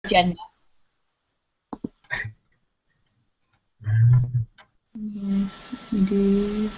agenda. We do.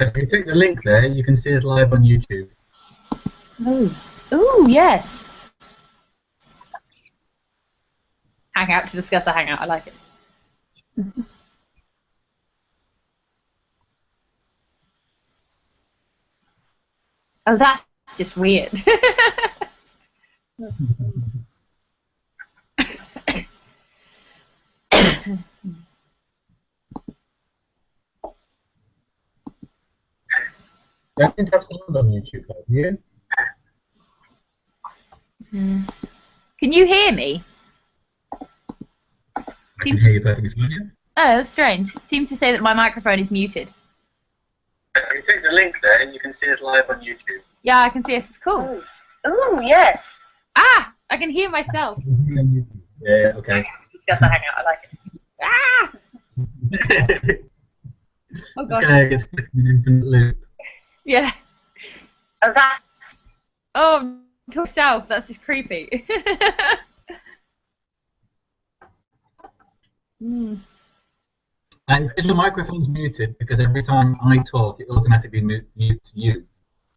If you click the link there, you can see us live on YouTube. Oh, ooh, yes. Hangout to discuss a hangout. I like it. Oh, that's just weird. I didn't have sound on YouTube, have you? Can you hear me? I can hear you perfectly fine. Yeah. Oh, that's strange. It seems to say that my microphone is muted. If you click the link there, you can see us live on YouTube. Yeah, I can see us. It's cool. Oh, yes. Ah! I can hear myself. Yeah, okay. Discuss a hangout. I like it. Ah! Oh, It's God. going to get stuck in an infinite loop. Yeah. Oh, that's... Oh, to myself. That's just creepy. And your microphone's muted because every time I talk, it automatically mutes you.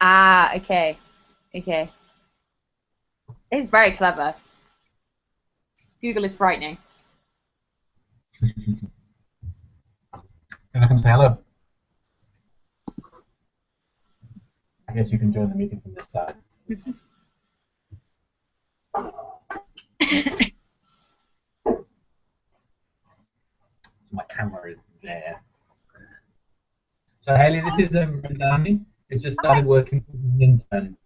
Ah, okay. Okay. It's very clever. Google is frightening. Can I come say hello? I guess you can join the meeting from this side. My camera is there. So Haley, this is Randani. He's just started working as an intern.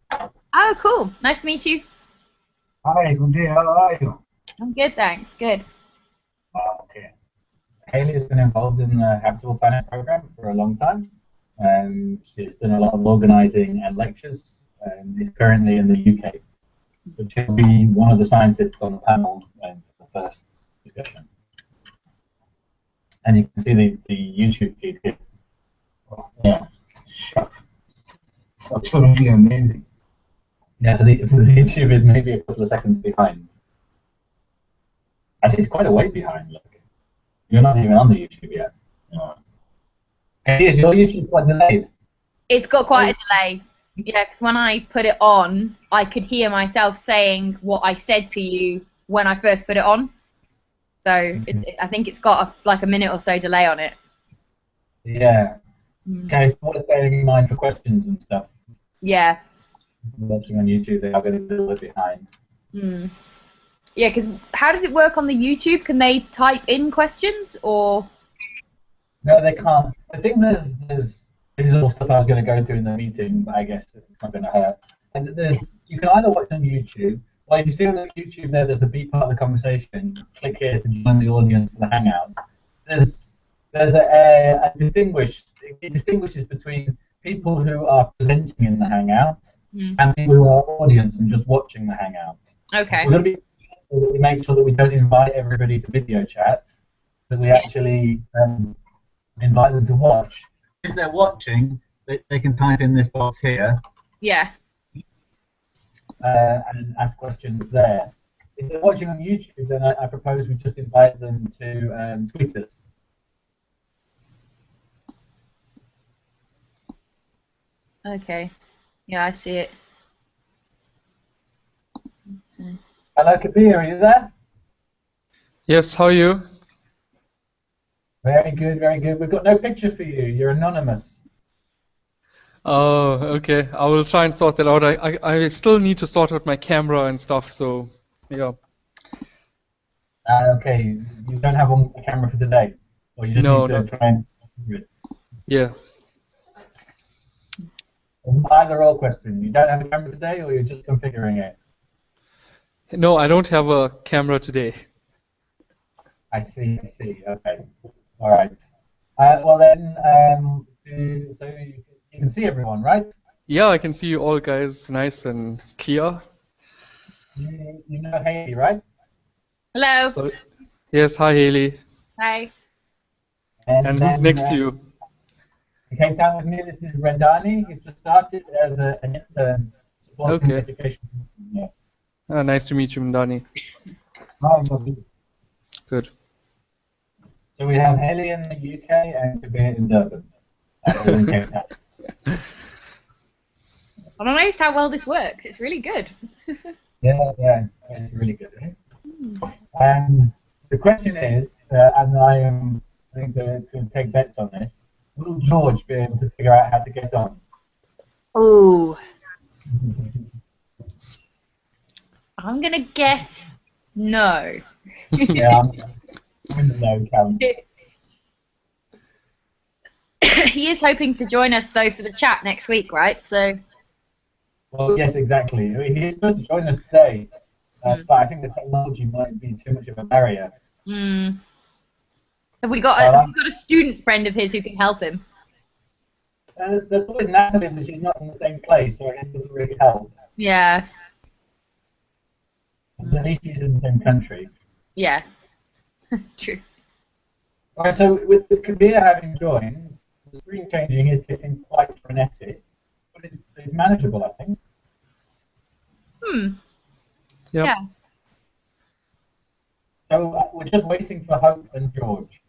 Oh, cool. Nice to meet you. Hi, good day. How are you? I'm good, thanks. Good. Okay. Haley has been involved in the Habitable Planet program for a long time. She's done a lot of organising and lectures, and is currently in the UK. But she'll be one of the scientists on the panel for the first discussion. And you can see the YouTube feed here. Yeah. It's absolutely amazing. Yeah, so the YouTube is maybe a couple of seconds behind. Actually, it's quite a way behind, look. You're not even on the YouTube yet. Hey, is your YouTube quite delayed? It's got quite a delay. Yeah, because when I put it on, I could hear myself saying what I said to you when I first put it on. So I think it's got like a minute or so delay on it. Yeah. Okay, so what is bearing in mind for questions and stuff? Yeah. Watching on YouTube, they are going to be a little bit behind. Yeah, because how does it work on the YouTube? Can they type in questions or? No, they can't. I think there's this is all stuff I was going to go through in the meeting, but I guess it's not going to hurt. And you can either watch on YouTube, or if you see on the YouTube there's the B part of the conversation. Click here to join the audience for the Hangout. There's a it distinguishes between people who are presenting in the Hangout and people who are audience and just watching the Hangout. Okay. We're going to we make sure that we don't invite everybody to video chat, that we actually invite them to watch. If they're watching, they can type in this box here, Yeah. And ask questions there. If they're watching on YouTube, then I propose we just invite them to tweet us. Okay. Yeah, I see it. Hello, Kabir, are you there? Yes, how are you? Very good, very good. We've got no picture for you. You're anonymous. Oh, okay. I will try and sort that out. I still need to sort out my camera and stuff, so yeah. Okay, you don't have a camera for today, or you just No, need to not try and. yeah. Either or question. You don't have a camera today, or you're just configuring it. No, I don't have a camera today. I see. I see. Okay. All right. Well then, so you can see everyone, right? Yeah, I can see you all guys nice and clear. You know Haley, right? Hello. So yes, hi Haley. Hi. And who's then next to you? he came down with me. This is Rendani. He's just started as an intern supporting Okay. education. Yeah. Nice to meet you, Mdani. Hi, Bobby. Good. So we have Haley in the UK and Kabir in Durban. In Cape Town. I'm amazed how well this works. It's really good. Yeah, it's really good. The question is, and I think to take bets on this, will George be able to figure out how to get on? Ooh. I'm gonna guess no. Yeah, I'm in the no count. He is hoping to join us though for the chat next week, right? So. Well, yes, exactly. I mean, he's supposed to join us today, but I think the technology might be too much of a barrier. Mm. Have we got a student friend of his who can help him? There's always Natalie, but she's not in the same place, so I guess it doesn't really help. Yeah. At least she's in the same country. Yeah. That's true. All right, so with Kabir having joined, the screen changing is getting quite frenetic, but it's manageable, I think. Yep. Yep. Yeah. So we're just waiting for Hope and George.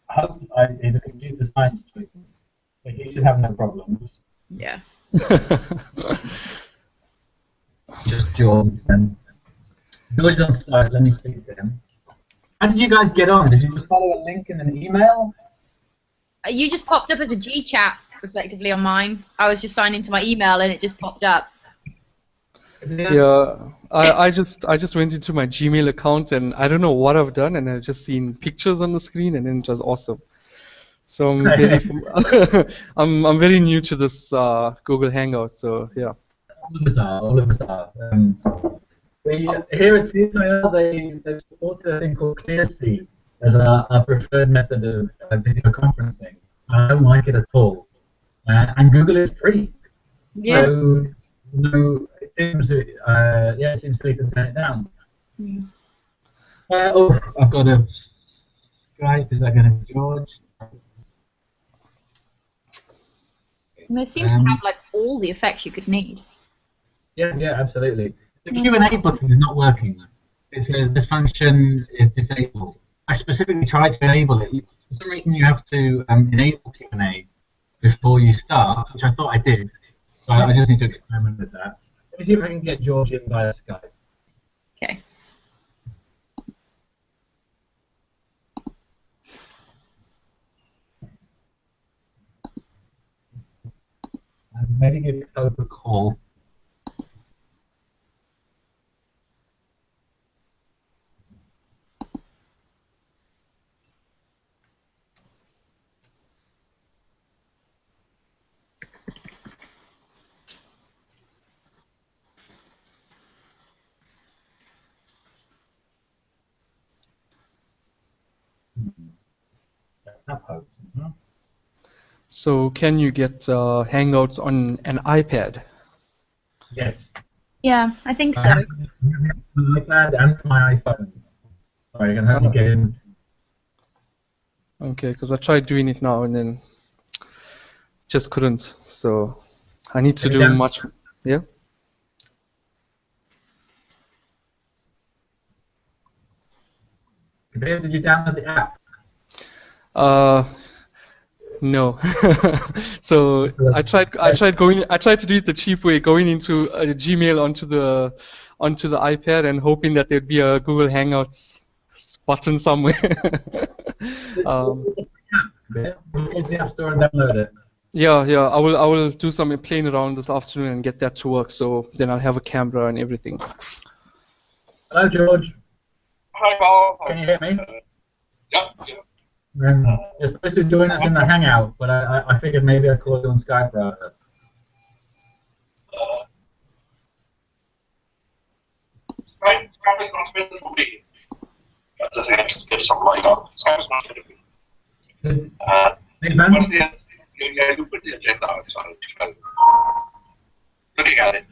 Hope is a computer science student, so he should have no problems. Yeah. Just George. And George on Skype, let me speak to him. How did you guys get on? Did you just follow a link in an email? You just popped up as a G chat, effectively, on mine. I was just signed into my email and it just popped up. Yeah, I just went into my Gmail account and I don't know what I've done, and I've just seen pictures on the screen, and then it was awesome. So I'm very I'm very new to this Google Hangout, so yeah. All of us are. Here at CSIL, they've supported a thing called ClearSea as our preferred method of video conferencing. I don't like it at all. And Google is free. Yeah. So, no, it seems it seems free to turn it down. I've got a Skype. Is that going to be George? And it seems to have like all the effects you could need. Yeah, absolutely. The Q&A button is not working. It says this function is disabled. I specifically tried to enable it. For some reason, you have to enable Q&A before you start, which I thought I did. So I just need to experiment with that. Let me see if I can get George in via Skype. Okay. And maybe give Hope a call. Hope. So can you get Hangouts on an iPad? Yes. Yeah, I think so. My iPad and my iPhone. Sorry, I'm going to have to get in. Okay, because I tried doing it now and then just couldn't. So I need to Have you do done- much. Yeah. Kabir, did you download the app? No. So I tried to do it the cheap way, going into Gmail onto the iPad and hoping that there'd be a Google Hangouts button somewhere. Kabir, go to the App Store and download it. Yeah, I will do some playing around this afternoon and get that to work. So then I'll have a camera and everything. Hello, George. Hi, Paul. Can you hear me? Yep. You're supposed to join us in the Hangout, but I figured maybe I'd call you on Skype rather. Skype is not better for me. But I have to get some light up. Skype is not better for me. Hey, man. What's the yeah, you put the agenda outside. Looking at it.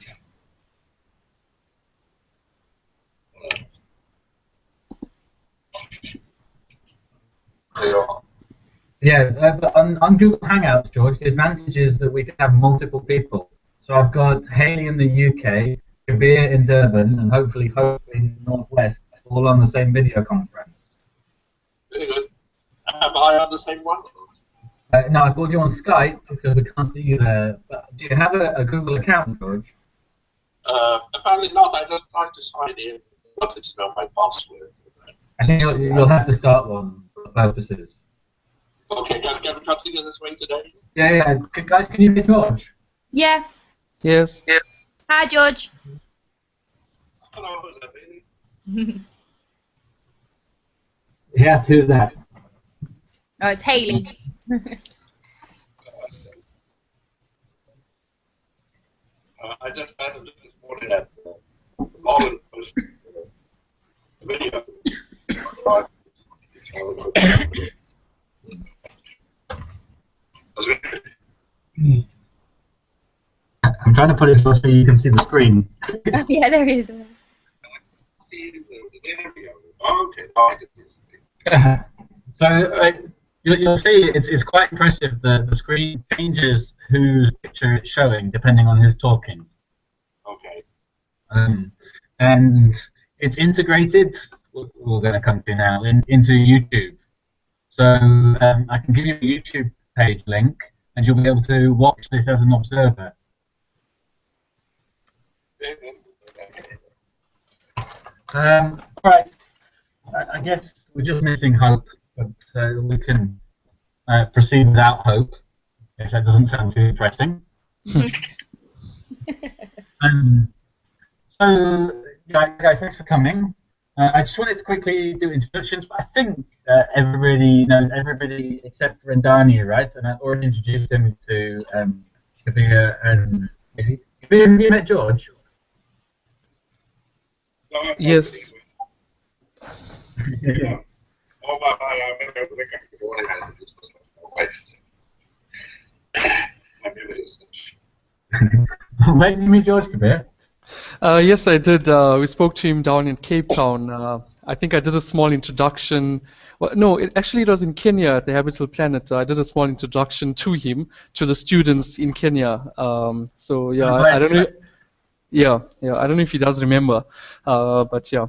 Yeah, but on Google Hangouts, George, the advantage is that we can have multiple people. So I've got Haley in the UK, Kabir in Durban, and hopefully Hope in Northwest, all on the same video conference. Very good. Am I on the same one? No, I called you on Skype because we can't see you there. But do you have a Google account, George? Apparently not. I just tried to sign in. I wanted to know my password. I think you'll have to start one for purposes. Okay, can we continue this way today? Yeah. Guys, can you hear George? Yeah. Yes. Hi, George. Hello, is that Bailey? Yes, who's that? Oh, it's Haley. I just had a this morning at Marvin post a video. I'm trying to put it so you can see the screen. Oh, yeah, there is. See the interview. Oh, okay. Oh, I get this. So you'll see it's quite impressive. The screen changes whose picture it's showing depending on who's talking. Okay. And it's integrated. We're going to come to now into YouTube. So I can give you a YouTube page link, and you'll be able to watch this as an observer. Right. I guess we're just missing Hope, but we can proceed without Hope, if that doesn't sound too depressing. So, guys, thanks for coming. I just wanted to quickly do introductions, but I think everybody knows everybody except Rendani, right? And I already introduced him to Kabir and Kabir. Have you met George? Yes. Yeah. Oh, I remember the guy who had this was my wife. Where did you meet George, Kabir? Yes, I did. We spoke to him down in Cape Town. I think I did a small introduction. Well, no, it was in Kenya at the Habitable Planet. I did a small introduction to him, to the students in Kenya. So yeah, I don't know. Yeah, I don't know if he does remember, but yeah.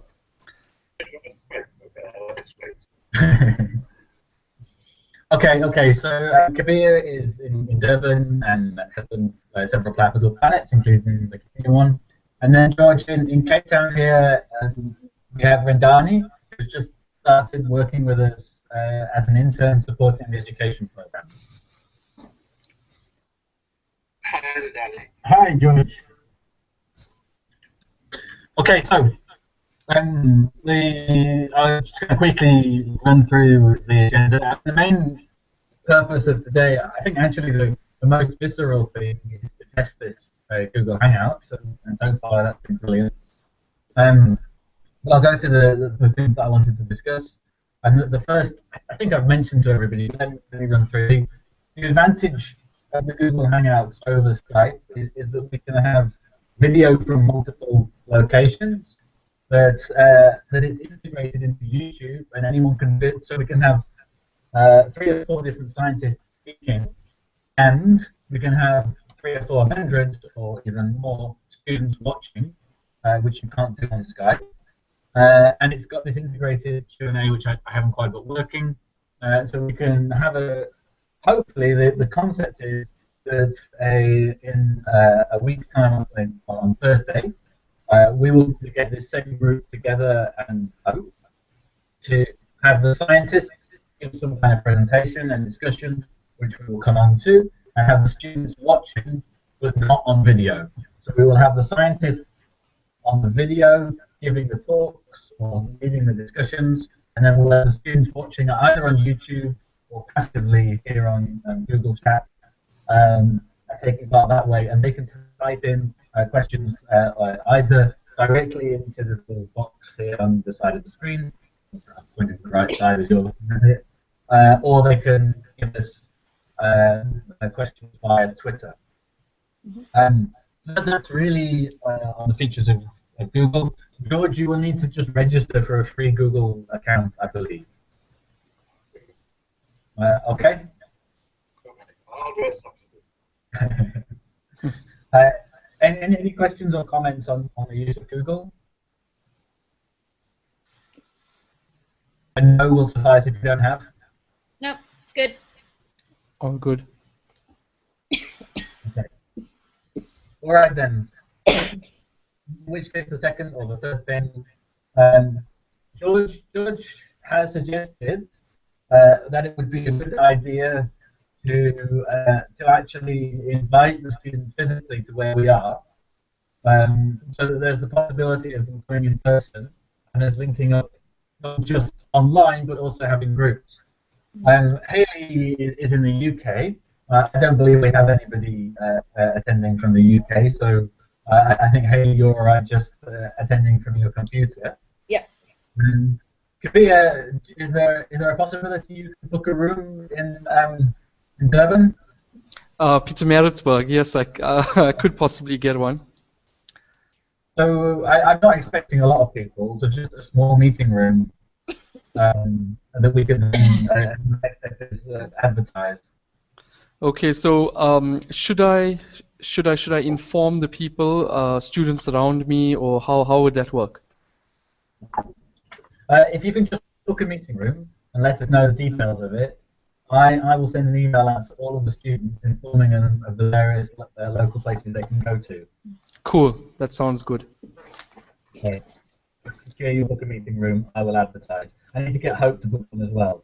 Okay. So Kabir is in Durban and has done several Habitable Planets, including the Kenya one. And then George in Cape Town here, we have Rendani, who's just started working with us as an intern supporting the education program. Hi, George. Okay, so I'm just going to quickly run through the agenda. The main purpose of today, I think actually the most visceral thing is to test this Google Hangouts, and so far that's been brilliant. But I'll go through the things that I wanted to discuss. And the first, I think I've mentioned to everybody, let me run through. The advantage of the Google Hangouts over Skype is that we can have video from multiple locations, that it's integrated into YouTube, and anyone can so we can have 3 or 4 different scientists speaking and we can have 300 or 400 or even more students watching, which you can't do on Skype. And it's got this integrated Q&A, which I haven't quite got working. So we can have hopefully the concept is that in a week's time on Thursday, we will get this same group together and hope to have the scientists give some kind of presentation and discussion, which we will come on to, and have the students watching, but not on video. So we will have the scientists on the video giving the talks or leading the discussions, and then we'll have the students watching either on YouTube or passively here on Google Chat, taking part that way, and they can type in questions either directly into this little box here on the side of the screen, pointing to the right side as you're looking at it, or they can give us questions via Twitter. That's really on the features of Google. George, you will need to just register for a free Google account, I believe. Okay? I'll do something. Any questions or comments on the use of Google? And no will suffice if you don't have. Nope, it's good. All good. Okay. All right then. Which fits the second or the third thing? George has suggested that it would be a good idea to actually invite the students physically to where we are, so that there's the possibility of them coming in person and us linking up not just online but also having groups. Haley is in the UK. I don't believe we have anybody attending from the UK, so I think Haley, you're just attending from your computer. Yep. Kabir, is there a possibility you could book a room in Durban? Pietermaritzburg, yes, I could possibly get one. So I'm not expecting a lot of people, so just a small meeting room that we could advertise. Okay, so should I inform the people, students around me, or how would that work? If you can just book a meeting room and let us know the details of it, I will send an email out to all of the students informing them of the various local places they can go to. Cool, that sounds good. Okay. Yeah, you book a meeting room, I will advertise. I need to get Hope to book one as well.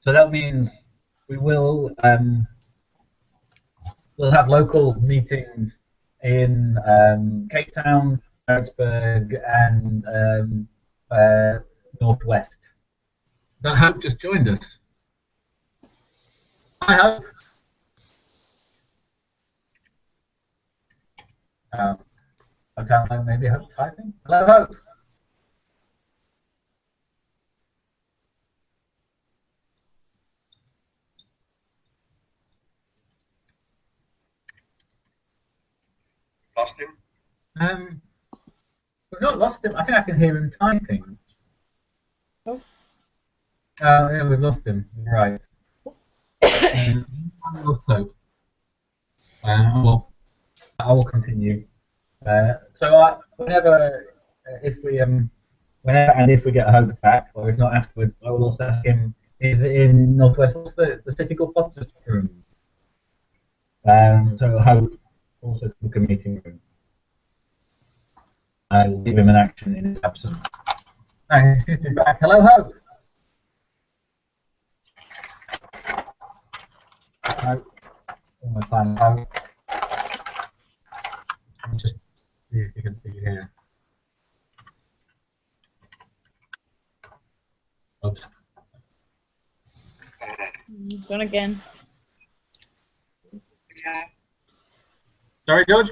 So that means we will we'll have local meetings in Cape Town, Maritzburg, and Northwest. That Hope just joined us. Hi, Hope. Okay, maybe Hope typing. Hello, Hope. Lost him? We've not lost him. I think I can hear him typing. Oh. Yeah, we've lost him. Right. Also, well, I will continue. So whenever if we get Hope back, or if not afterwards, I will also ask him. Is in Northwest? What's the city called? Potchefstroom. So Hope also to book a meeting room. I will give him an action in his absence. Excuse me, back. Hello, Hope. Hope. One more time, Hope. Let me just see if you can see here. Oops. Gone again. Yeah. Sorry, George. I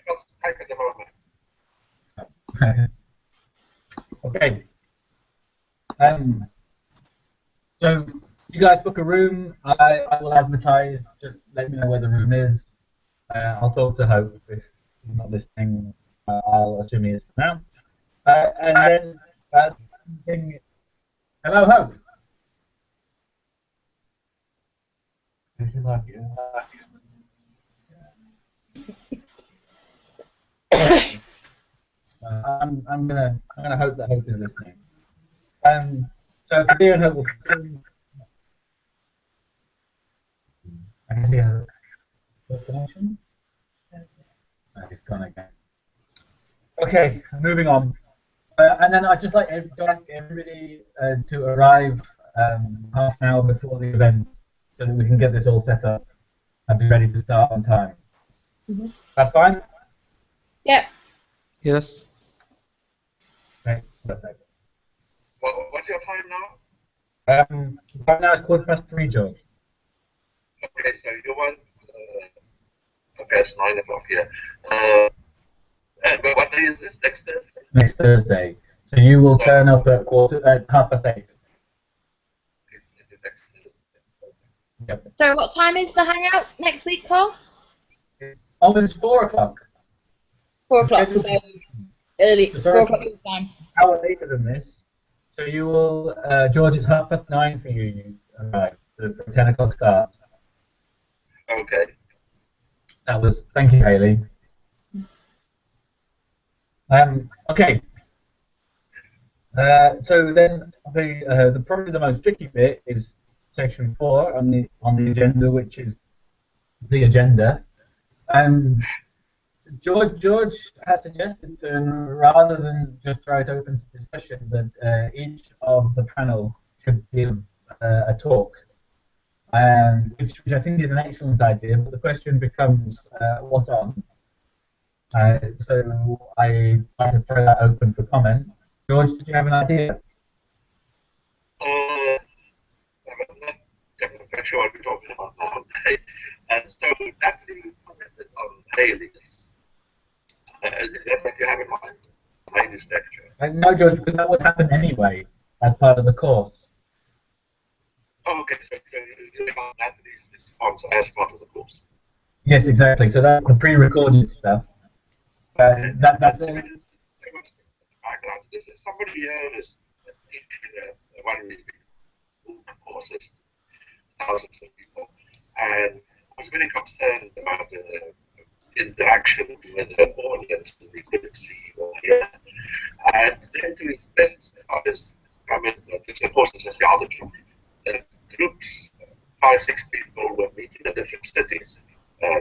got type at the moment. Okay. So you guys book a room. I will advertise. Just let me know where the room is. I'll talk to Hope if he's not listening. I'll assume he is for now. And then Thing. Hello, Hope. This is like it. I'm gonna hope that Hope is listening. So Kabir and Hope will. I can see a connection. Oh, he's gone again. Okay, moving on. And then I'd just like to ask everybody to arrive half an hour before the event so that we can get this all set up and be ready to start on time. Mm-hmm. That's fine? Yep. Yes. Okay, perfect. What's your time now? Right now it's 3:15, George. Okay, so you want. Okay, it's 9 o'clock here. But what day is this? Next Thursday? Next Thursday. So you will turn up at 8:30. Yep. So what time is the hangout next week, Carl? Oh, it's 4 o'clock. 4 o'clock. So early. 4 o'clock your time. An hour later than this. So you will, George, it's 9:30 for you. You arrive for a 10 o'clock start. Okay. Thank you, Hayley. Okay. So then probably the most tricky bit is section 4 on the agenda, which is the agenda. George has suggested rather than just throw it open to discussion, that each of the panel should give a talk, which I think is an excellent idea. But the question becomes, what on? So I like to throw that open for comment. George, did you have an idea? I'm not sure what we're talking about now. So actually, you commented on Haley's. Is that what you have in mind? Haley's lecture? No, George, because that would happen anyway as part of the course. Oh, okay, so you have Natalie's response as part of the course. Yes, exactly. So that's the pre-recorded stuff. That's it. This is somebody here who's teaching one of these big courses, thousands of people, and was very concerned about the interaction with the audience that we couldn't see or hear. And then to his best artist comment that it's a course in sociology, that groups, 5, 6 people were meeting in different cities,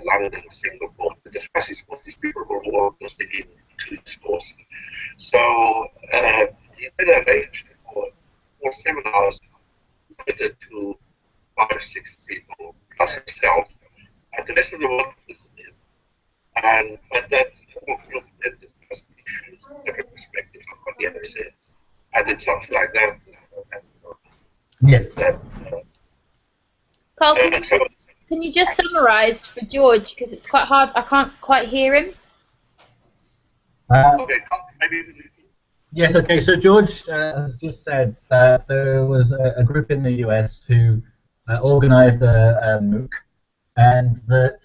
London, Singapore, to discuss his course. These people were all listening in to his course. So he did arrange for 4 seminars limited to 5, 6 people plus himself, and the rest of the world listened in. And but that whole group then discussed issues, different perspectives on what the other said. I did something like that. Yes. Carl, can you just summarise for George, because it's quite hard, I can't quite hear him. Okay, maybe. Yes, okay, so George has just said that there was a group in the US who organised a MOOC, and that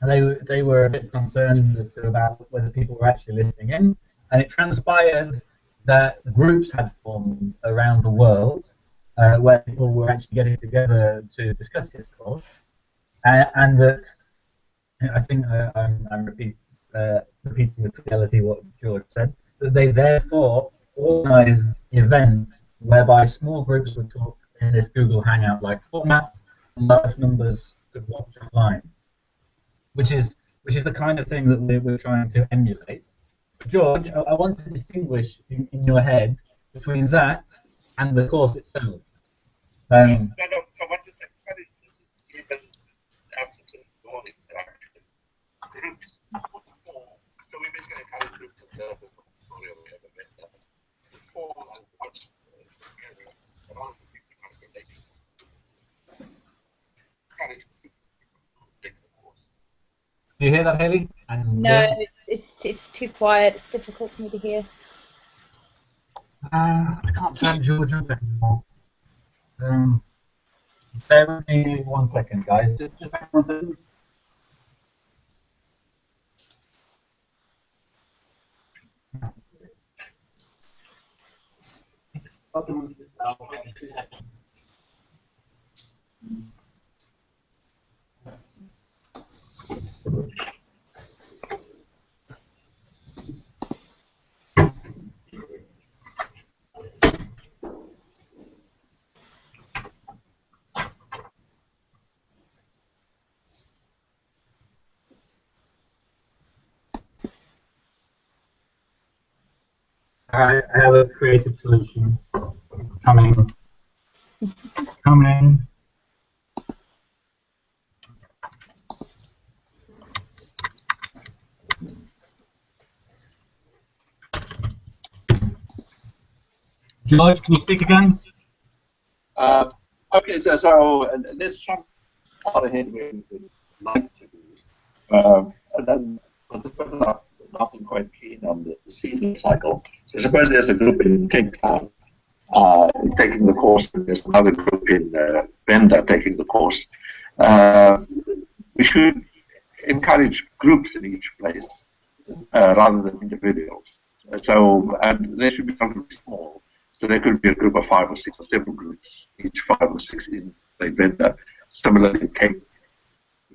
they were a bit concerned as to about whether people were actually listening in, and it transpired that groups had formed around the world where people were actually getting together to discuss his course, and that I think I'm repeating with fidelity what George said, that they therefore organised events whereby small groups would talk in this Google Hangout-like format, and large numbers could watch online, which is the kind of thing that we're trying to emulate. George, I want to distinguish in your head between that and the course itself. So what is everybody even absolute non-interaction groups? So we're basically encourage groups to learn the tutorial we ever met that form and watch together around the people relating. Encourage people to take the course. Do you hear that, Haley? No, it's too quiet. It's difficult for me to hear. I can't turn George up anymore. Bear with me 1 second, guys. Just 1 second. I have a creative solution. It's coming. Coming. George, can you speak again? Okay, so let's jump out ahead where we would like to do. And then participants are often quite keen on the season cycle. So suppose there's a group in Cape Town taking the course, and there's another group in Venda taking the course. We should encourage groups in each place rather than individuals. So, and they should be relatively small. So there could be a group of 5 or 6 or 7 groups, each 5 or 6 in the Venda. Similarly, in Cape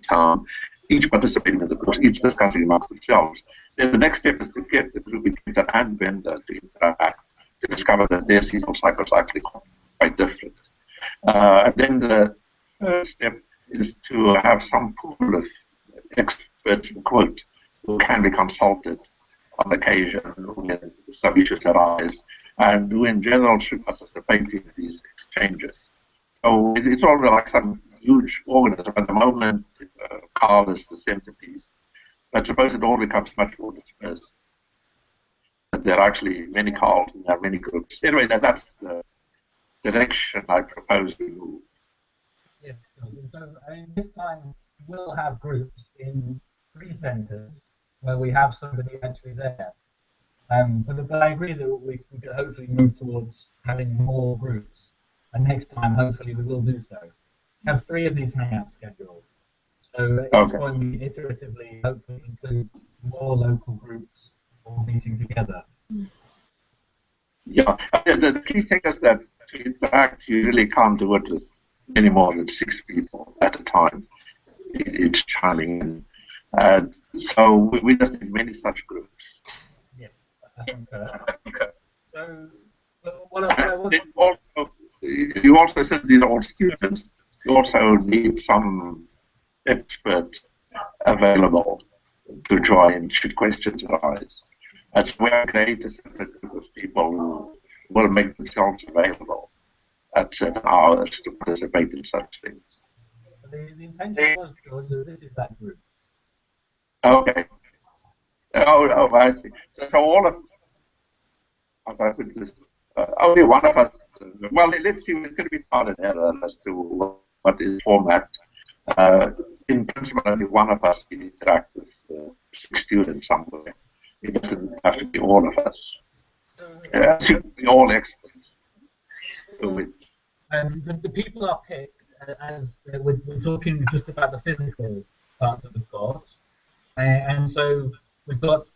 Town, each participating in the course, each discussing amongst themselves. Then the next step is to get the group in Cape Town and Venda to interact, to discover that their seasonal cycles are actually quite different. And then the third step is to have some pool of experts, quote, who can be consulted on occasion when some issues arise, and who in general should participate in these exchanges. So it's all like some huge organism. At the moment, Carl is the centerpiece, but suppose it all becomes much more dispersed. There are actually many Carls and there are many groups. Anyway, that's the direction I propose we move. Yes, so I mean, this time we'll have groups in 3 centres where we have somebody actually there. But I agree that we could hopefully move towards having more groups. And next time, hopefully, we will do so. We have 3 of these hangouts scheduled. So at each point, we iteratively hopefully include more local groups all meeting together. Yeah, the key thing is that to interact, you really can't do it with any more than 6 people at a time. It's chiming in. So we just need many such groups. Yes, I think so. Okay. So, you also, since these are all students, you also need some experts available to join should questions arise. That's where I create a separate group of people who will make themselves available at certain hours to participate in such things. The intention was, George, that this is that group. Okay. Oh, I see. So all of, how do I put this? Only one of us. Well, let's see. It's going to be trial and error as to what is format. In principle, only one of us can interact with 6 students somewhere. It doesn't have to be all of us. It should be all experts. The people are picked as we're talking just about the physical part of the course, and so we've got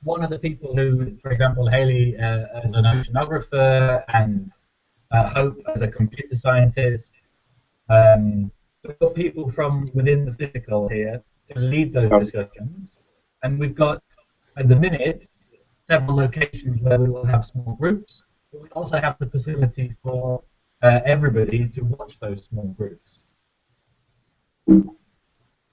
one of the people who, for example, Haley as an oceanographer and Hope as a computer scientist. We've got people from within the physical here to lead those discussions, and we've got at the minute several locations where we will have small groups. But we also have the facility for everybody to watch those small groups.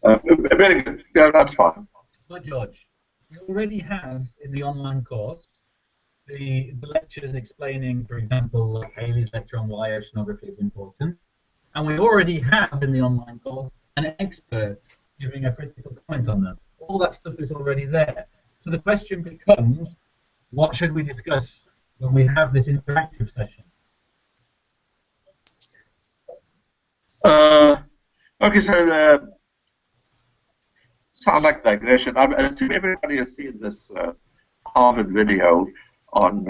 Very good. Yeah, that's fine. But George, we already have in the online course the lectures explaining, for example, like Haley's lecture on why oceanography is important. And we already have in the online course an expert giving a critical comment on them. All that stuff is already there. So the question becomes, what should we discuss when we have this interactive session? Okay, so sound like digression. I assume everybody has seen this Harvard video on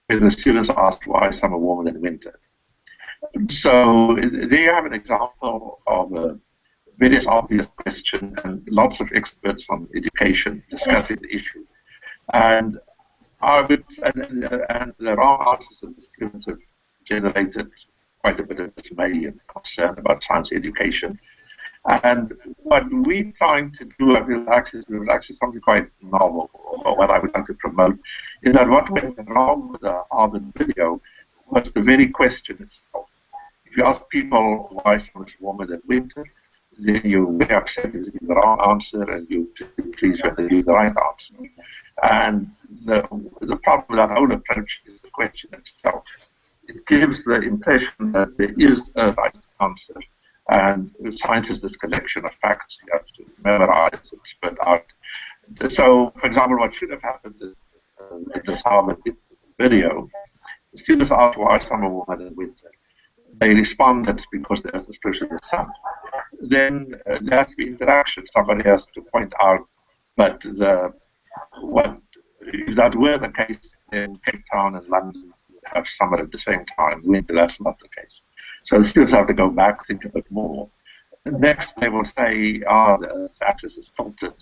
where the students asked why is summer warmer than winter. So there you have an example of a very obvious question and lots of experts on education discussing the issue. And I would, and the wrong answers of the students have generated quite a bit of dismay and concern about science education. And what we're trying to do, I feel, actually, was actually something quite novel, or what I would like to promote, is that what went wrong with the Harvard video was the very question itself. If you ask people why so much warmer than winter, then you're very upset if you give the wrong answer, and you're pleased when they use the right answer. And the problem with that whole approach is the question itself. It gives the impression that there is a right answer. And science is this collection of facts you have to memorize and spit out. So, for example, what should have happened in this Harvard video, the students asked why summer warmer than winter. They respond that's because the Earth is closer to the sun. Then there has to be interaction. Somebody has to point out, but if that were the case, then Cape Town and London would have summer at the same time. Winter, that's not the case. So the students have to go back, think a bit more. Next, they will say, the Earth's axis is tilted,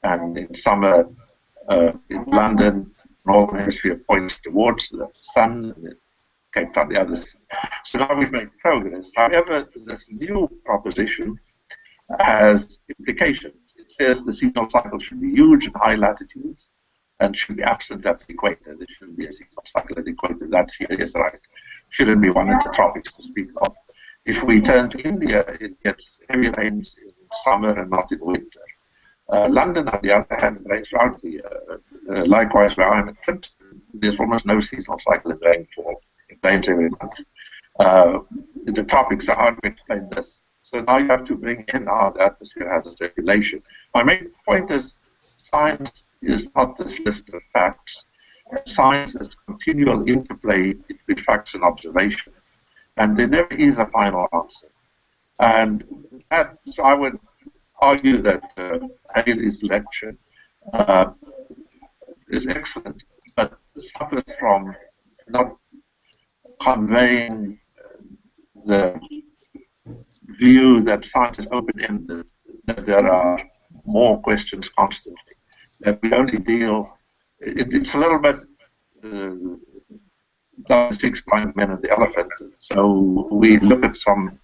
and in summer in London, northern hemisphere points towards the sun, and in Cape Town the others. So now we've made progress. However, this new proposition has implications. It says the seasonal cycle should be huge in high latitudes and should be absent at the equator. There shouldn't be a seasonal cycle at the equator. That's here is right. Shouldn't be one in the tropics to speak of. If we turn to India, it gets heavy rains in summer and not in winter. London, on the other hand, it rains throughout the year. Likewise, where I'm at Princeton, there's almost no seasonal cycle in rainfall. It rains every month. In the tropics, are hard to explain this. So now you have to bring in how the atmosphere has a circulation. My main point is science is not this list of facts. Science is continual interplay between facts and observation. And there never is a final answer. And so I would argue that Haley's lecture is excellent, but suffers from not conveying the view that science is open-ended, that there are more questions constantly, that we only deal, it's a little bit the six blind men and the elephant. So we look at some,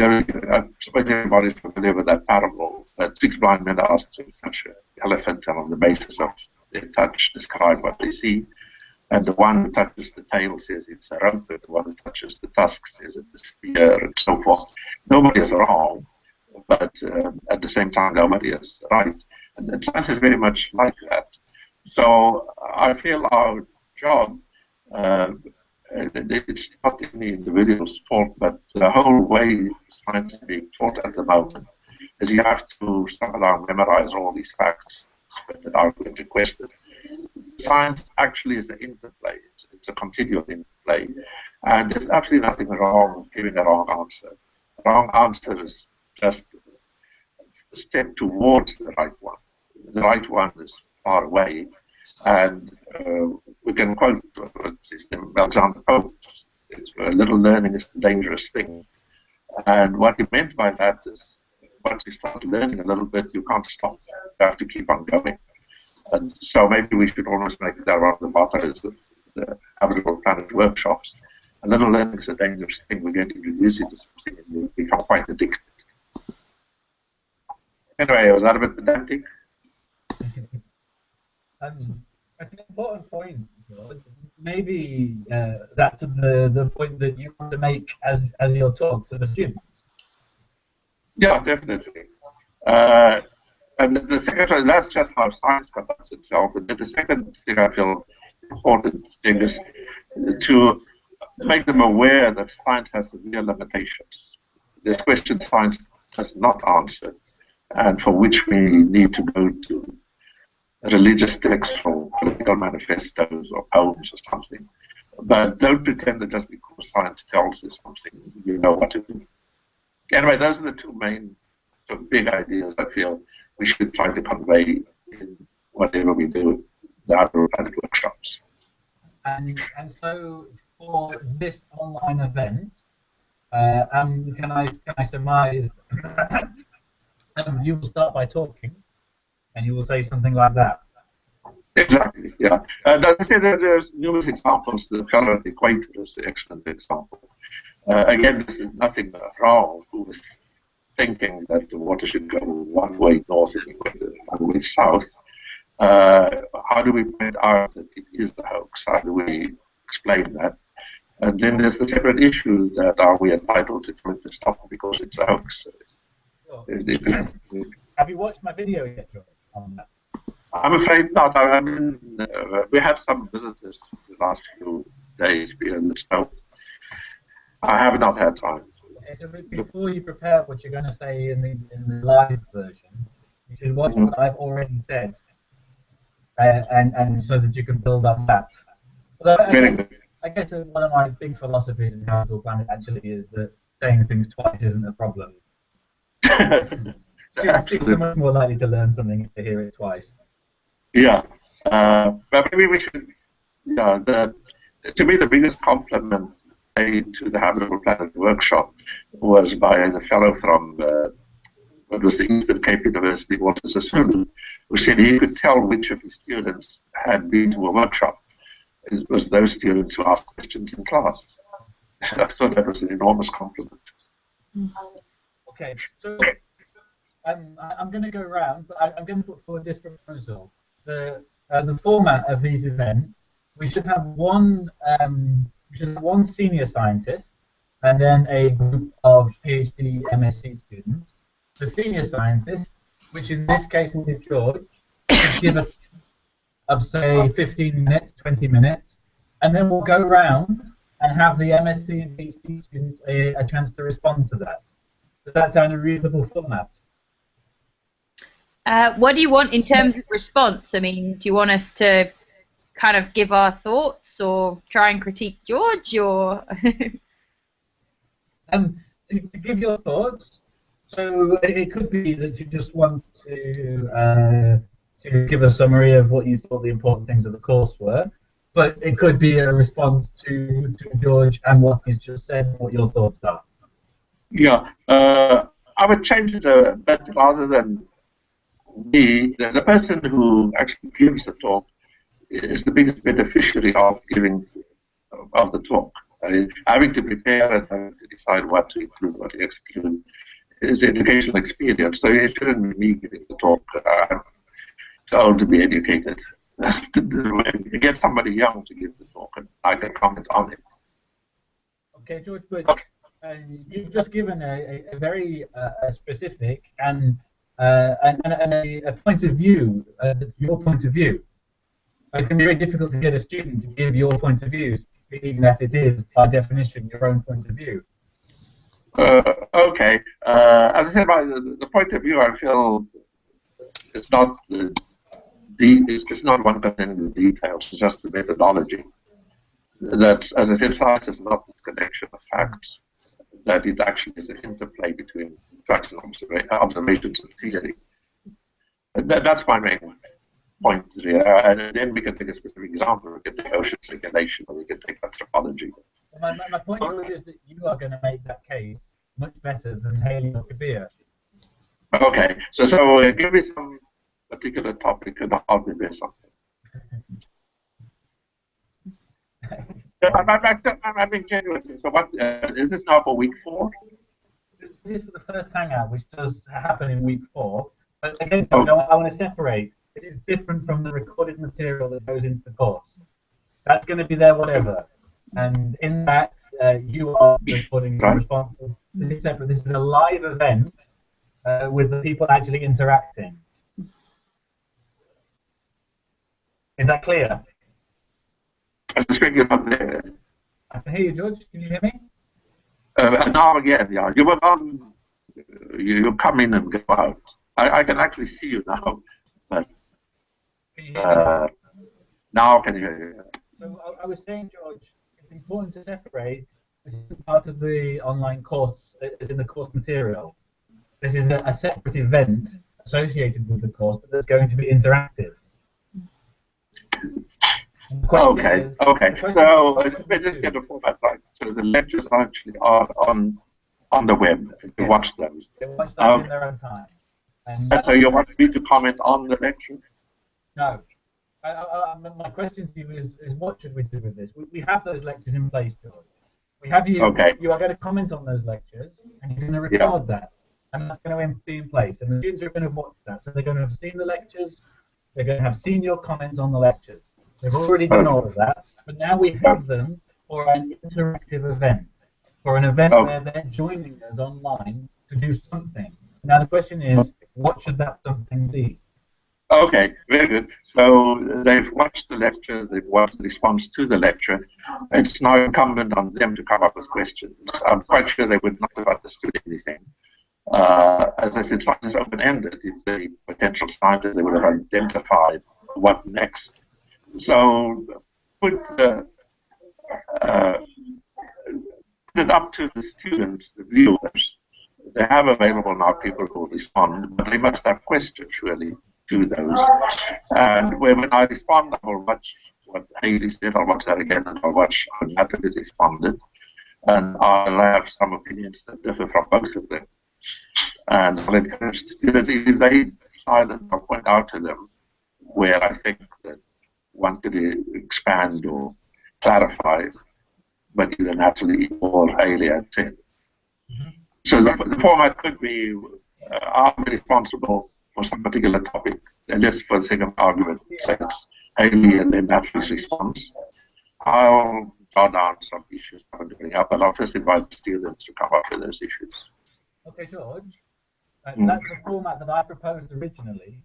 I suppose everybody's familiar with that parable, that six blind men are asked to touch an elephant, and on the basis of their touch describe what they see. And the one who touches the tail says it's a rope, and the one who touches the tusk says it's a spear, and so forth. Nobody is wrong, but at the same time, nobody is right. And science is very much like that. So I feel our job, it's not any individual's fault, but the whole way science is being taught at the moment is you have to somehow memorize all these facts, spit it out when requested. Science actually is an interplay. It's a continual interplay. And there's absolutely nothing wrong with giving a wrong answer. The wrong answer is just a step towards the right one. The right one is far away. And we can quote Alexander Pope, a little learning is a dangerous thing. And what he meant by that is once you start learning a little bit, you can't stop. You have to keep on going. And so maybe we should almost make that one of the mottos of the Habitable Planet workshops. A little learning is a dangerous thing. We're going to introduce you to something and you become quite addicted. Anyway, was that a bit pedantic? That's an important point, George. Maybe that's the point that you want to make as your talk to the students. Yeah, definitely. And the second one, that's just how science conducts itself. And then the second thing I feel important thing is to make them aware that science has severe limitations. There's questions science does not answer, and for which we need to go to religious texts or political manifestos or poems or something. But don't pretend that just because science tells you something, you know what to do. Anyway, those are the two main big ideas I feel we should try to convey in whatever we do, the Habitable Planet workshops. And so for this online event, can I surmise that you will start by talking, and you will say something like that? Exactly, yeah. As I say, there's numerous examples. The fellow at the equator is an excellent example. Again, this is nothing wrong with thinking that the water should go one way north of the equator, one way south. How do we point out that it is a hoax? How do we explain that? And then there's the separate issue that are we entitled to try to stop because it's a hoax? Have you watched my video yet, George, on that? I'm afraid not. I mean, we had some visitors the last few days here in the snow. I have not had time. Okay, so before you prepare what you're going to say in the live version, you should watch what I've already said, and so that you can build up that. Although I guess one of my big philosophies in How to Planet actually is that saying things twice isn't a problem. Students are much more likely to learn something if they hear it twice. Yeah, but maybe we should. Yeah, to me the biggest compliment paid to the Habitable Planet workshop was by the fellow from what was the Eastern Cape University, Walter Sisulu, who said he could tell which of his students had been to a workshop. It was those students who asked questions in class. I thought that was an enormous compliment. Okay, so I'm going to go around, but I'm going to put forward this proposal. The format of these events, we should have one senior scientist, and then a group of PhD, MSc students. The senior scientist, which in this case will be George, should give us of say 15 minutes, 20 minutes, and then we'll go round and have the MSc and PhD students a chance to respond to that. Does that sound a reasonable format? What do you want in terms of response? I mean, do you want us to kind of give our thoughts or try and critique George, or? To give your thoughts. So it could be that you just want to give a summary of what you thought the important things of the course were, but it could be a response to George and what he's just said, what your thoughts are. Yeah, I would change it a bit rather than me. The person who actually gives the talk is the biggest beneficiary of giving of the talk. Having to prepare and having to decide what to include, what to exclude, is educational experience. So it shouldn't be me giving the talk. I'm too old to be educated. Get somebody young to give the talk, and I can comment on it. Okay, George, but you've just given a very specific and a point of view, your point of view. It's going to be very difficult to get a student to give your point of view, being that it is, by definition, your own point of view. Okay. As I said, the point of view, I feel it's not it's not one containing the details. It's just the methodology. That, as I said, science is not the connection of facts. That it actually is an interplay between facts and observations and theory. That's my main point here. And then we can take a specific example. We can take ocean circulation, or we can take anthropology. My point is that you are going to make that case much better than Haley or Kabir. Okay, so give me some particular topic and I'll prepare something. I'm being genuine. So what is this now for week 4? This is for the first Hangout, which does happen in week 4. But again, I want to separate. This is different from the recorded material that goes into the course. That's going to be there, whatever. And in that, you are recording responsible. This is separate. This is a live event with the people actually interacting. Is that clear? I suspect you're not there. I can hear you, George. Can you hear me? Now again, yeah. You were on. You come in and go out. I can actually see you now, but now I can hear you. So I was saying, George, it's important to separate. This is part of the online course, as in the course material. This is a separate event associated with the course, but that's going to be interactive. Okay. So let's just get the format right. So the lectures actually are on the web. You watch them. They watch them in their own time. And so you want me to comment on the lecture? No. My question to you is what should we do with this? We have those lectures in place, George. We have you. Okay. You are going to comment on those lectures, and you're going to record that, and that's going to be in place. And the students are going to watch that, so they're going to have seen the lectures. They're going to have seen your comments on the lectures. They've already done all of that, but now we have them for an interactive event, for an event where they're joining us online to do something. Now the question is, what should that something be? Okay, very good. So they've watched the lecture, they've watched the response to the lecture. It's now incumbent on them to come up with questions. I'm quite sure they would not have understood anything. As I said, science is open-ended. If the potential scientists, they would have identified what next. So put it up to the students, the viewers. They have available now people who respond, but they must have questions, surely, to those. And when I respond, I will watch what Haley said, I'll watch that again, and I'll watch how Natalie responded. And I'll have some opinions that differ from both of them. And I'll encourage students, if they silent, I'll point out to them where I think that one could expand or clarify, but either Natalie or Haley had said. So the format could be, I'm responsible for some particular topic, and just for the sake of argument, say it's Haley and then Natalie's response. I'll draw down some issues I'm doing up, but I'll first invite the students to come up with those issues. Okay, George, that's the format that I proposed originally,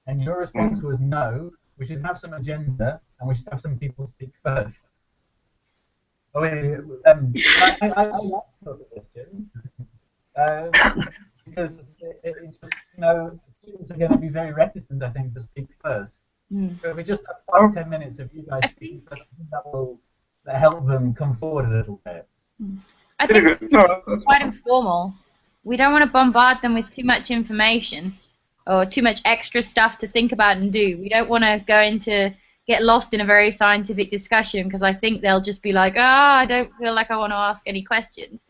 and your response was no, we should have some agenda, and we should have some people speak first. Oh, wait, I like the question. Because it just, students are going to be very reticent, I think, to speak first. So if we just have 10 minutes of you guys speaking first, that will help them come forward a little bit. I think it's quite informal. We don't want to bombard them with too much information or too much extra stuff to think about and do. We don't want to get lost in a very scientific discussion, because I think they'll just be like, I don't feel like I want to ask any questions.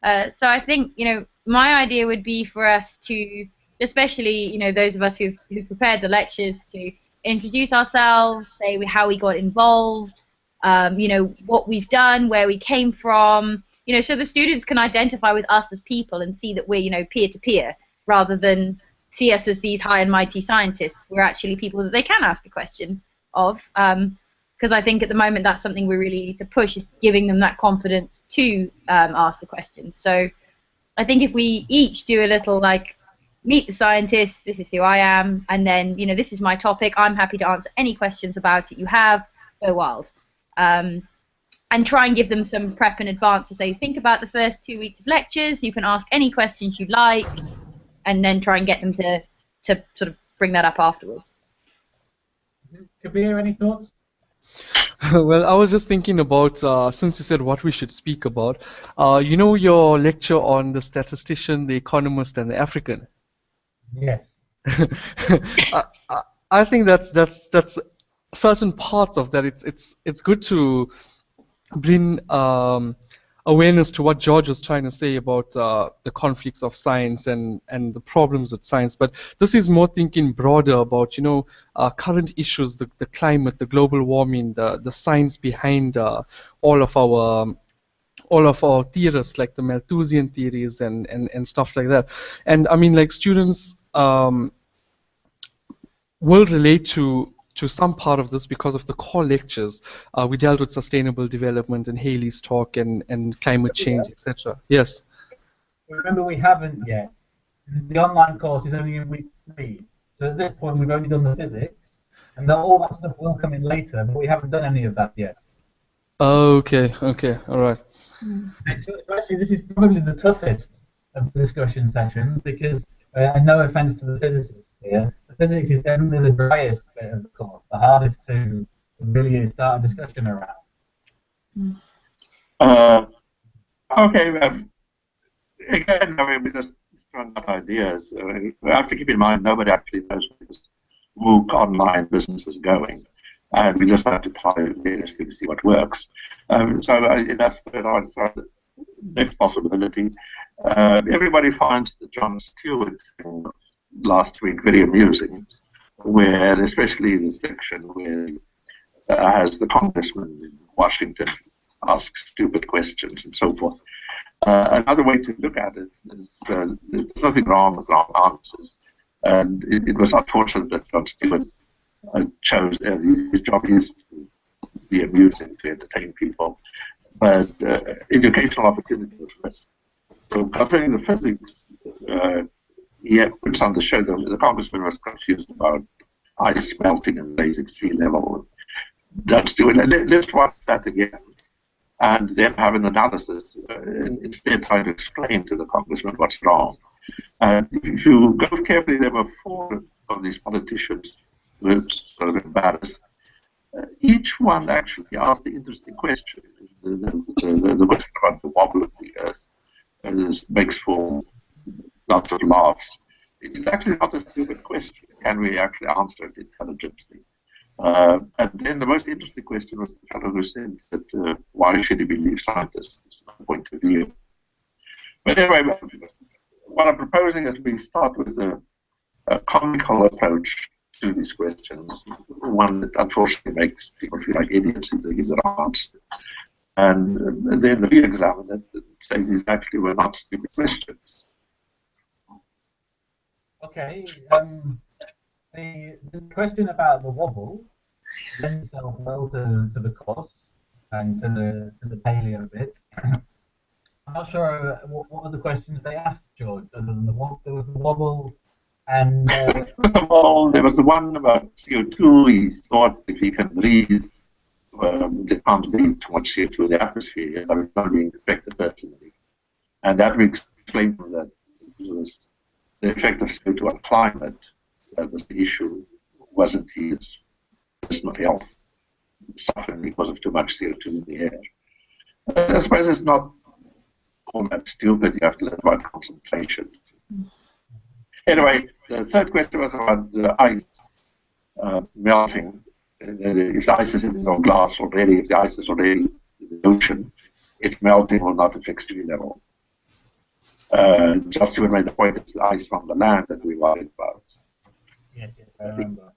So I think, my idea would be for us to, especially, those of us who prepared the lectures, to introduce ourselves, say how we got involved, what we've done, where we came from, so the students can identify with us as people and see that we're, peer-to-peer, rather than see us as these high and mighty scientists. We're actually people that they can ask a question of, because I think at the moment that's something we really need to push, is giving them that confidence to ask the questions. So I think if we each do a little, meet the scientist, this is who I am, and then, this is my topic, I'm happy to answer any questions about it you have, go wild. And try and give them some prep in advance to say, think about the first 2 weeks of lectures, you can ask any questions you'd like, and then try and get them to sort of bring that up afterwards. Kabir, any thoughts? Well, I was just thinking about, since you said what we should speak about, your lecture on the statistician, the economist, and the African. Yes. I think that's certain parts of that. It's good to bring awareness to what George was trying to say about the conflicts of science and the problems with science. But this is more thinking broader about, current issues, the climate, the global warming, the science behind all of our theories, like the Malthusian theories and stuff like that. And I mean, students will relate to some part of this because of the core lectures. We dealt with sustainable development and Haley's talk and climate change, etc. Yes. Remember, we haven't yet. The online course is only in week 3. So at this point, we've only done the physics, and all that stuff will come in later, but we haven't done any of that yet. Okay, all right. So actually, this is probably the toughest of the discussion sessions, because, no offense to the physicists here, the physics is definitely the driest bit of the course, the hardest to really start a discussion around. Okay, again, I mean, we're just throwing up ideas. We have to keep in mind nobody actually knows where this MOOC online business is going, and we just have to try various things to see what works. So that's the next possibility. Everybody finds the John Stewart thing last week very amusing. where, especially the section where as the congressman in Washington asks stupid questions and so forth. Another way to look at it is there's nothing wrong with wrong answers. And it was unfortunate that Jon Stewart chose his job is to be amusing, to entertain people, but educational opportunity was missed. So concerning the physics, he puts on the show that the congressman was confused about ice melting and raising sea level. Jon Stewart, let's watch that again, and then have an analysis, instead trying to explain to the congressman what's wrong. If you go carefully, there were 4 of these politicians who were sort of embarrassed. Each one actually asked the interesting question. The question about the wobble of the Earth makes for lots of laughs. It's actually not a stupid question. Can we actually answer it intelligently? And then the most interesting question was the fellow who said that why should he believe scientists? It's no point of view. But anyway, what I'm proposing is we start with a comical approach to these questions, one that unfortunately makes people feel like idiots if they give their answer. And then re-examine it and say these actually were not stupid questions. Okay. The question about the wobble lends itself well to the course and to the paleo bit. I'm not sure what other questions they asked, George, other than the wobble. There was the wobble and... First of all, there was the one about CO2. He thought if he can breathe, they can't breathe too much CO2 in the atmosphere, but it's not being affected personally. And that we explained that it was the effect of CO2 on climate. That was the issue. Wasn't his personal health suffering because of too much CO2 in the air? I suppose it's not all that stupid. You have to learn about concentration. Anyway, the third question was about the ice melting. If the ice is in your glass already, if the ice is already in the ocean, its melting will not affect sea level. Just to make the point, it's the ice on the land that we worried about. Yes, I remember.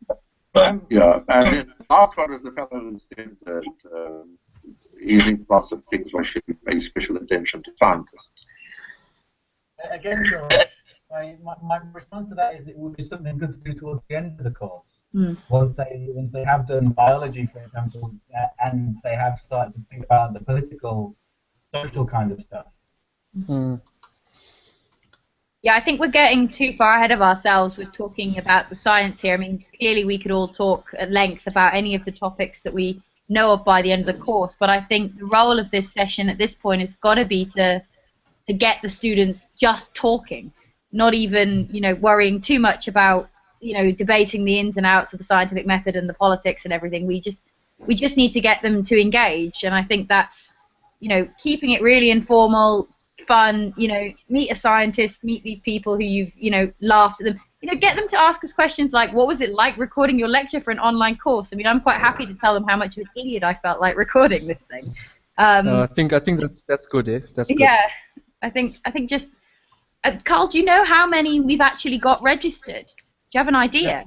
Yeah, and the last one was the fellow who said that he thinks lots of things why should we pay special attention to scientists. Again, George, my response to that is it would be something good to do towards the end of the course. Once they have done biology, for example, and they have started to think about the political, social kind of stuff. Yeah, I think we're getting too far ahead of ourselves with talking about the science here. I mean, clearly we could all talk at length about any of the topics that we know of by the end of the course, but I think the role of this session at this point has got to be to get the students just talking, not even, worrying too much about, debating the ins and outs of the scientific method and the politics and everything. We just need to get them to engage, and I think that's, keeping it really informal, fun, meet a scientist, meet these people who you've, laughed at them, get them to ask us questions like, what was it like recording your lecture for an online course? I mean, I'm quite happy to tell them how much of an idiot I felt like recording this thing. I think that's good, eh? That's good. Yeah, I think just, Carl, do you know how many we've actually got registered? Do you have an idea?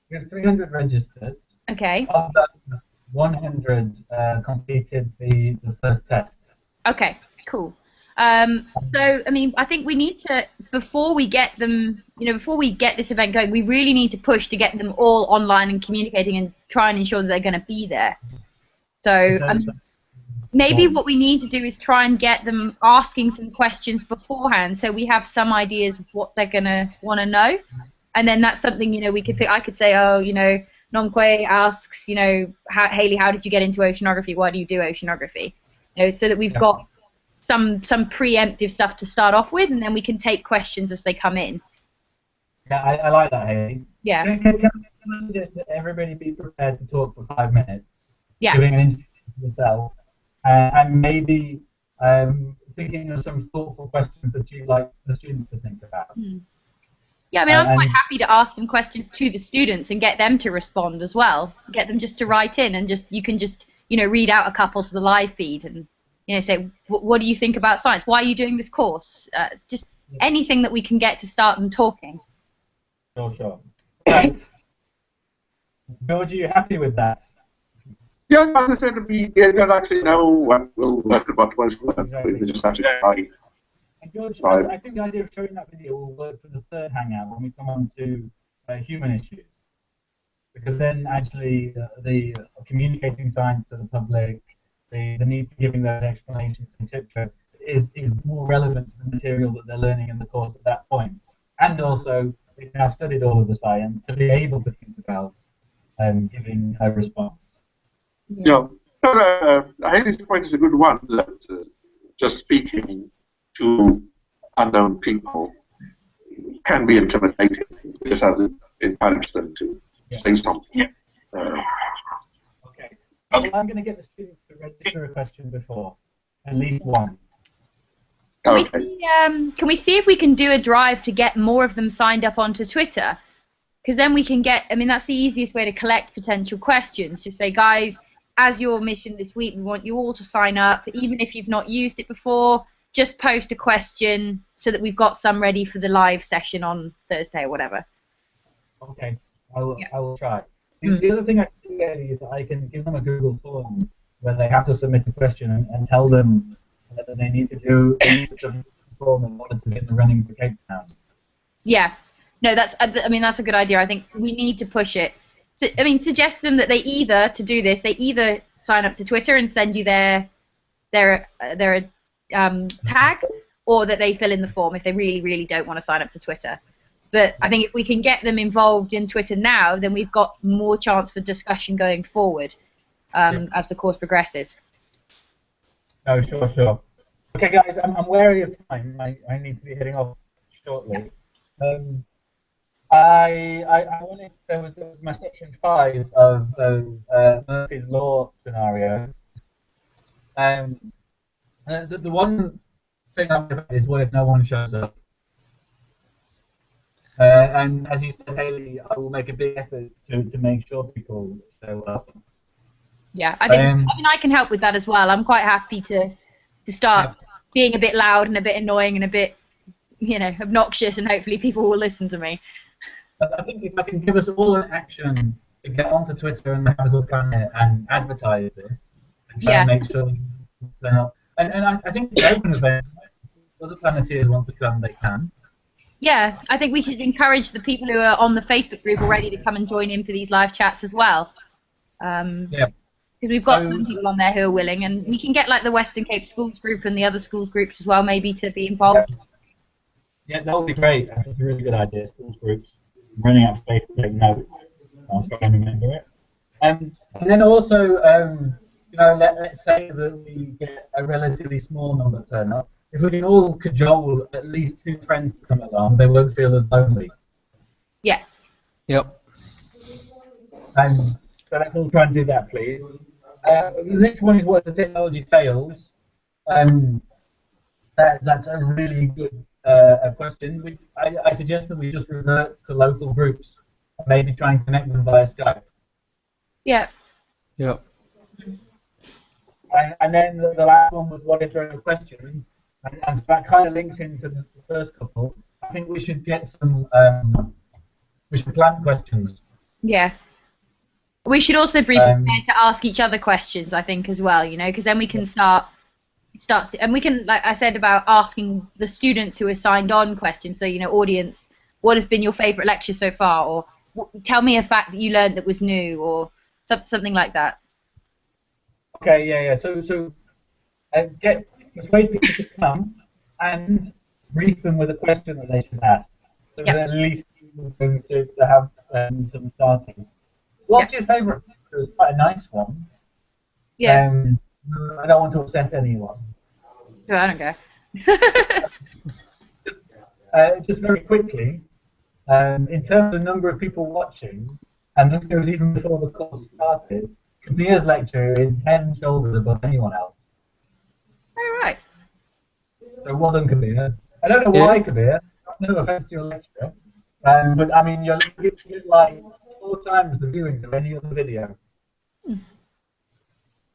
We have 300 registered. Okay. Of that, 100 completed the first test. Okay, cool. So, I mean, I think we need to, before we get them, before we get this event going, we really need to push to get them all online and communicating and try and ensure that they're going to be there. So, maybe what we need to do is try and get them asking some questions beforehand so we have some ideas of what they're going to want to know. And then that's something, we could pick. I could say, Nonkwe asks, Haley, how did you get into oceanography? Why do you do oceanography? So that we've got some preemptive stuff to start off with, and then we can take questions as they come in. Yeah, I like that, Haley. Yeah. Can I suggest that everybody be prepared to talk for 5 minutes? Yeah. Doing an interview with yourself, and maybe thinking of some thoughtful questions that you'd like the students to think about. Yeah, I mean, I'm quite happy to ask some questions to the students and get them to respond as well. Get them just to write in, and you can just read out a couple to the live feed and say, what do you think about science? Why are you doing this course? Just anything that we can get to start them talking. Sure. Right. George, are you happy with that? Yeah, as I said, we don't actually know what will work and what won't work. Exactly. We just have to try. And George, Right. I think the idea of showing that video will work for the third Hangout when we come on to human issues. Because then actually the communicating science to the public, the need for giving those explanations, etc., is more relevant to the material that they're learning in the course at that point. And also, they've now studied all of the science to be able to think about giving a response. Yeah. I think this point is a good one, that just speaking to unknown people can be intimidating. We just have to encourage them to say something. Okay. Well, I'm going to get the students to register a question before, at least one. Can we see if we can do a drive to get more of them signed up onto Twitter? Because then we can get, I mean, that's the easiest way to collect potential questions. Just say, guys, as your mission this week, we want you all to sign up. Even if you've not used it before, just post a question so that we've got some ready for the live session on Thursday or whatever. Okay, I will try. The other thing I can do is I can give them a Google form where they have to submit a question and tell them that they need to submit the form in order to get the running for Cape Town. Yeah. No, that's a good idea. I think we need to push it. So, I mean, suggest to them that they either sign up to Twitter and send you their tag, or that they fill in the form if they really, really don't want to sign up to Twitter. But I think if we can get them involved in Twitter now, then we've got more chance for discussion going forward as the course progresses. Oh, sure. Okay, guys, I'm wary of time. I need to be heading off shortly. I wanted, there was my section 5 of Murphy's Law scenarios. The one thing I'm about is what if no one shows up? And as you said, Haley, I will make a big effort to make sure people show up. Yeah, I mean, I can help with that as well. I'm quite happy to start being a bit loud and a bit annoying and a bit, obnoxious, and hopefully people will listen to me. I think if I can give us all an action to get onto Twitter and the Habitable Planet and advertise this, and try and make sure and I think it's open event. Other Planeteers want to come, they can. Yeah, I think we should encourage the people who are on the Facebook group already to come and join in for these live chats as well. Because we've got some people on there who are willing, and we can get like the Western Cape Schools group and the other schools groups as well, maybe, to be involved. Yeah, that would be great. I think it's a really good idea, schools groups. I'm running out of space to take notes. I'll try and remember it. And then also, let's say that we get a relatively small number turn up. If we can all cajole at least 2 friends to come along, they won't feel as lonely. Yeah. Yep. So let's all try and do that, please. The next one is what if the technology fails. That's a really good question. I suggest that we just revert to local groups and maybe try and connect them via Skype. Yeah. Yep. And then the last one was what if there are no questions. And that kind of links into the first couple. I think we should get some, we should plan questions. Yeah. We should also be prepared to ask each other questions, I think, as well, because then we can start, and we can, like I said, about asking the students who are signed on questions. So, audience, what has been your favourite lecture so far? Or tell me a fact that you learned that was new, or something like that. Okay, yeah. So persuade people to come and brief them with a question that they should ask. So that at least we're going to have some starting. What's your favourite? It was quite a nice one. Yeah. I don't want to upset anyone. No, I don't care. Just very quickly, in terms of number of people watching, and this goes even before the course started, Kabir's lecture is head and shoulders above anyone else. All right. So well done, Kabir. I don't know why, Kabir. No offense to your lecture, but I mean, you're like 4 times the viewings of any other video.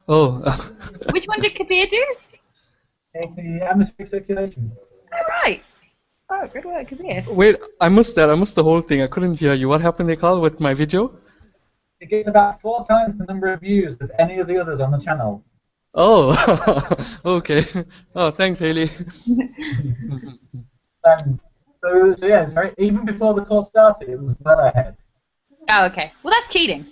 Oh. Which one did Kabir do? It's the atmospheric circulation. All right. Oh, good work, Kabir. Wait, I missed that. I missed the whole thing. I couldn't hear you. What happened, Ekal, with my video? It gets about 4 times the number of views of any of the others on the channel. Oh, okay. Oh, thanks, Haley. So yeah, it's very, even before the course started, it was well ahead. Oh, okay. Well, that's cheating.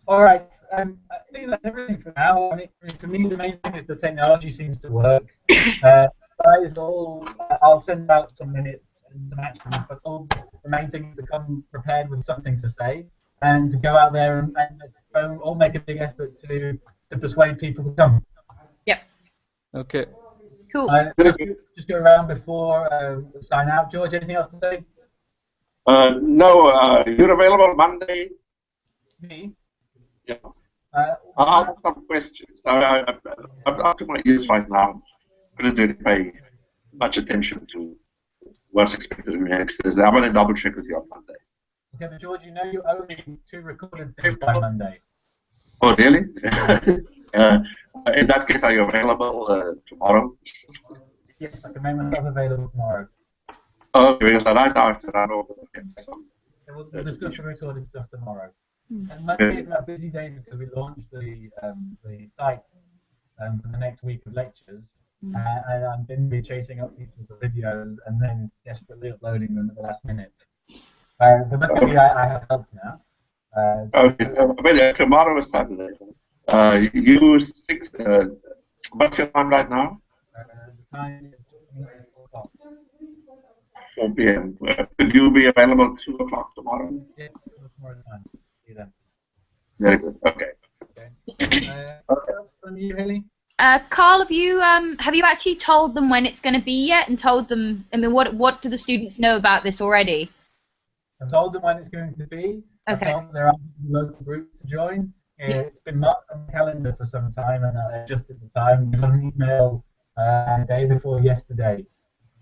All right. I think that's everything for now. I mean, for me, the main thing is the technology seems to work. Guys, I'll send out some minutes and some actions, but the main thing is to come prepared with something to say and to go out there and all make a big effort to persuade people to come. Yep. Okay. Cool. Just go around before we sign out. George, anything else to say? No, you're available Monday? Me? Yeah. I have some questions. I'm up to my ears right now. I couldn't really pay much attention to what's expected of me next Thursday. I'm going to double check with you on Monday. Okay, but George, you know you owe me 2 recorded things by Monday. Oh, really? In that case, are you available tomorrow? Yes, I can make myself available tomorrow. Okay, because I have to run over some. We'll discuss the recorded stuff tomorrow. And Monday is a busy day because we launched the site for the next week of lectures. And I'm going to be chasing up people for videos and then desperately uploading them at the last minute. But luckily I have help now. Okay, so tomorrow is Saturday. What's your time right now? The time is 4 o'clock. 4 p.m. Could you be available 2 o'clock tomorrow? Yeah, tomorrow's time. See you then. Very good. Okay. From you, Haley? Carl, have you actually told them when it's going to be yet, and told them? I mean, what do the students know about this already? I've told them when it's going to be. Okay. I've told them there are local groups to join. It's been marked on the calendar for some time, and I adjusted the time. We got an email the day before yesterday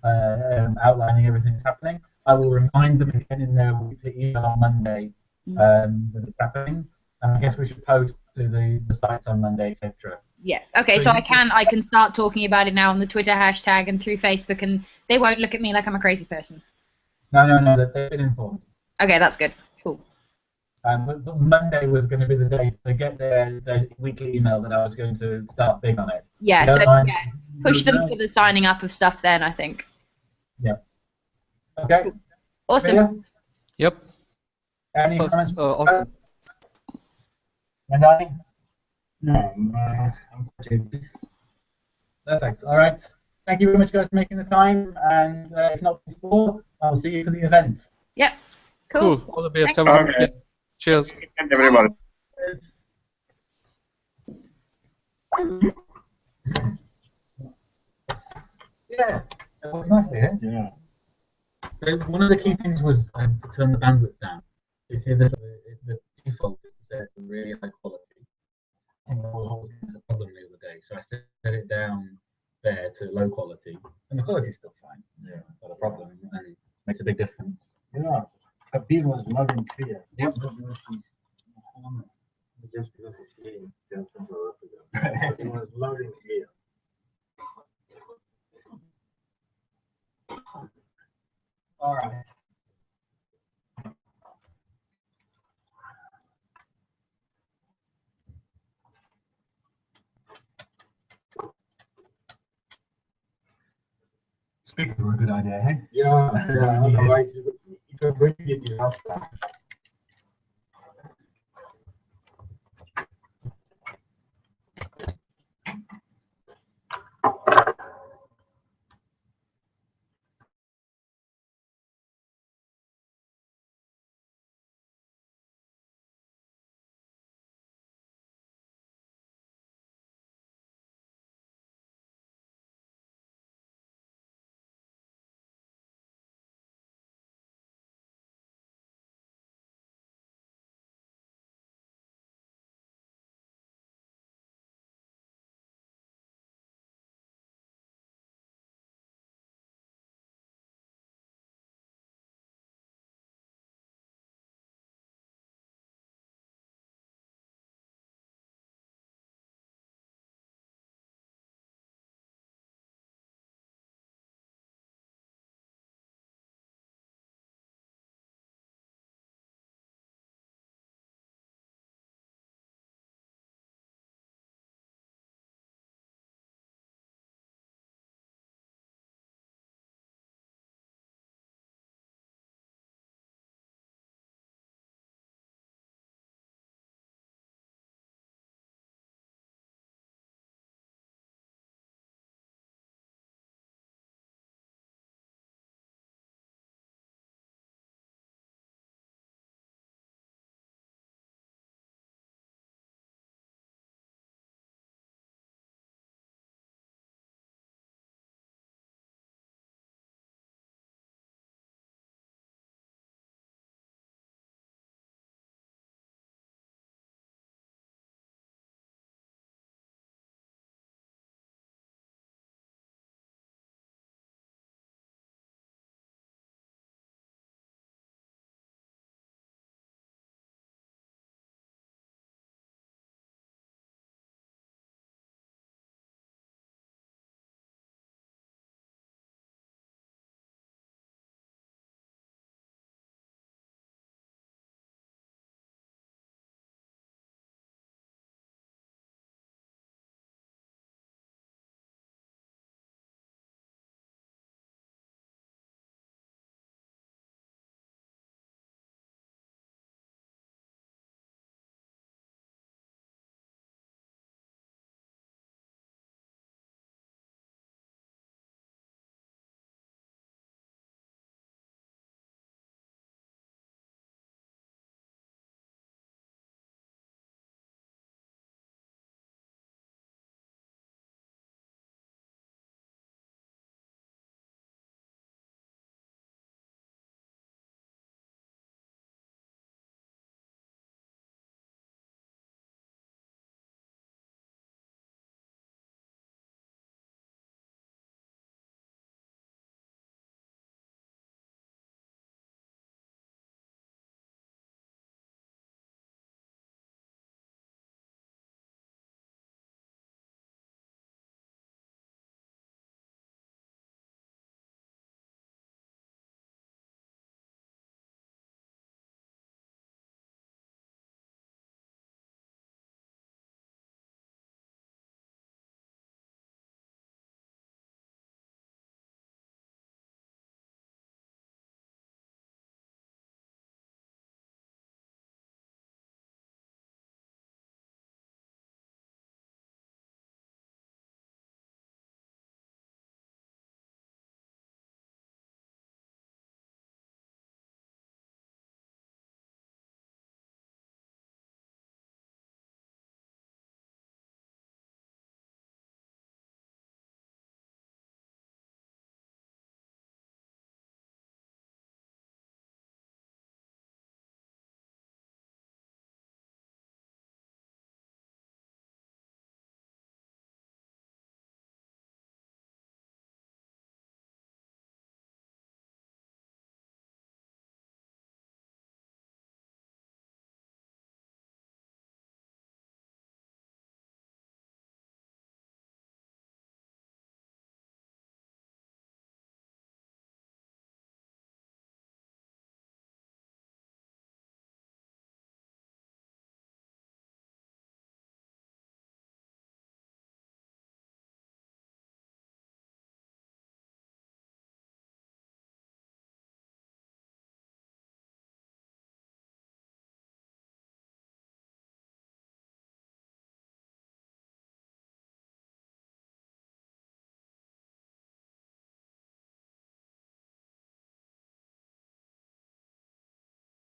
outlining everything that's happening. I will remind them again in their weekly email on Monday that it's happening. And I guess we should post to the sites on Monday, etc. Yeah. Okay. So I can start talking about it now on the Twitter hashtag and through Facebook, and they won't look at me like I'm a crazy person. No, they've been informed. Okay, that's good. Cool. But Monday was going to be the day to get their weekly email that I was going to start big on it. Yeah. So push them for the signing up of stuff then, I think. Yeah. Okay. Cool. Awesome. Maria? Yep. Any comments? Awesome. And I? No, I'm good. Perfect. All right. Thank you very much, guys, for making the time. And if not before, I'll see you for the event. Yep. Cool. All the best. Have a good weekend. Cheers. And everybody. Yeah, it was nice here. Yeah. One of the key things was to turn the bandwidth down. You see, the default is to set it to really high quality. And that was a problem the other day, so I set it down there to low quality, and the quality's still fine. Yeah, it's not a problem, and it makes a big difference. Yeah. Kabir was loud and clear. Not because he's just because he's here in Central Africa. It was loud and clear. All right. Speakers were a good idea, hey? Yeah, otherwise you could bring it disaster.